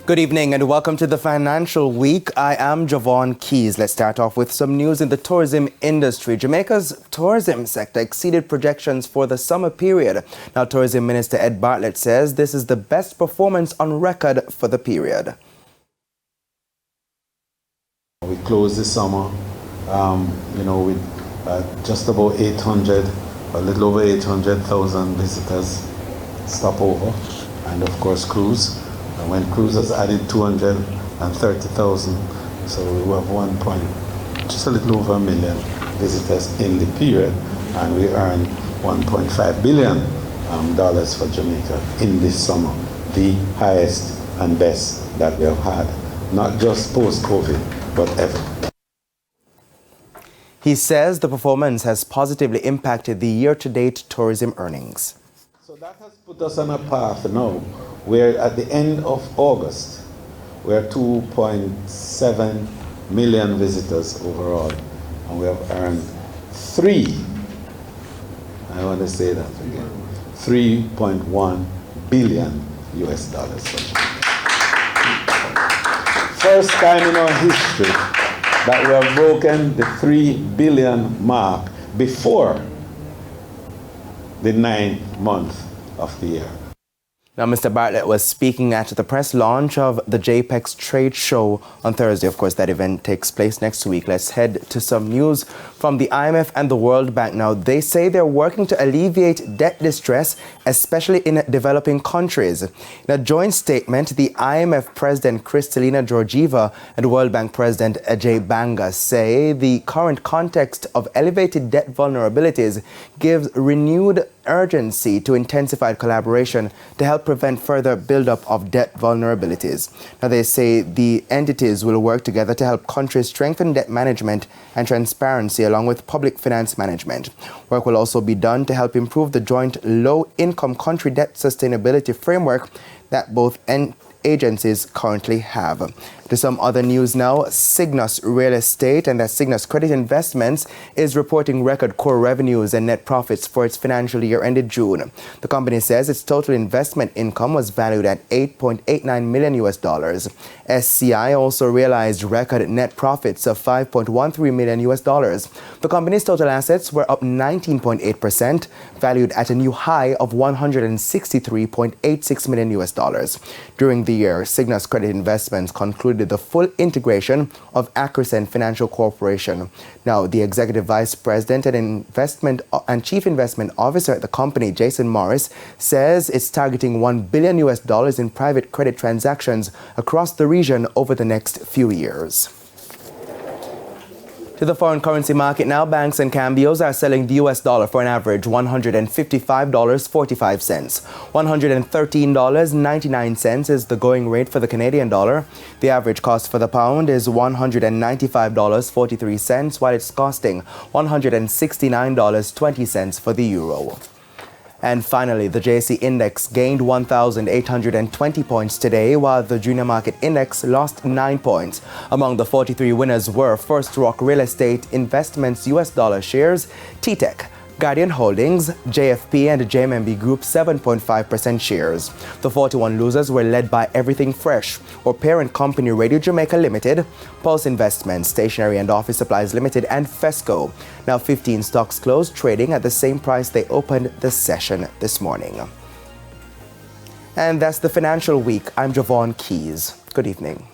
Good evening and welcome to the Financial Week. I am Javon Keys. Let's start off with some news in the tourism industry. Jamaica's tourism sector exceeded projections for the summer period. Now, Tourism Minister Ed Bartlett says this is the best performance on record for the period. We closed the summer, with just about 800, a little over 800,000 visitors stop over, and of course cruise. And when cruises added 230,000, so we have just a little over 1 million visitors in the period, and we earned $1.5 billion for Jamaica in this summer, the highest and best that we have had, not just post-COVID, but ever. He says the performance has positively impacted the year-to-date tourism earnings. So that has put us on a path now where at the end of August, we're 2.7 million visitors overall, and we have earned I want to say that again, $3.1 billion. First time in our history that we have broken the 3 billion mark before the 9th month of the year. Now, Mr. Bartlett was speaking at the press launch of the JPEX trade show on Thursday. Of course, that event takes place next week. Let's head to some news from the IMF and the World Bank. Now, they say they're working to alleviate debt distress, especially in developing countries. In a joint statement, the IMF President Kristalina Georgieva and World Bank President Ajay Banga say the current context of elevated debt vulnerabilities gives renewed urgency to intensified collaboration to help prevent further buildup of debt vulnerabilities. Now, they say the entities will work together to help countries strengthen debt management and transparency along with public finance management. Work will also be done to help improve the joint low-income country debt sustainability framework that both agencies currently have. To some other news now, Cygnus Real Estate and that Cygnus Credit Investments is reporting record core revenues and net profits for its financial year ended June. The company says its total investment income was valued at $8.89 million. SCI also realized record net profits of $5.13 million. The company's total assets were up 19.8%, valued at a new high of $163.86 million. During the year, Cygnus Credit Investments concluded the full integration of Acrescent Financial Corporation. Now, the Executive Vice President and Chief Investment Officer at the company, Jason Morris, says it's targeting $1 billion in private credit transactions across the region over the next few years. To the foreign currency market now, banks and cambios are selling the US dollar for an average $155.45. $113.99 is the going rate for the Canadian dollar. The average cost for the pound is $195.43, while it's costing $169.20 for the euro. And finally, the JSE Index gained 1,820 points today, while the Junior Market Index lost 9 points. Among the 43 winners were First Rock Real Estate Investments US dollar shares, TTEC, Guardian Holdings, JFP and JMMB Group 7.5% shares. The 41 losers were led by Everything Fresh, or parent company Radio Jamaica Limited, Pulse Investments, Stationery and Office Supplies Limited, and Fesco. Now, 15 stocks closed trading at the same price they opened the session this morning. And that's the Financial Week. I'm Javon Keys. Good evening.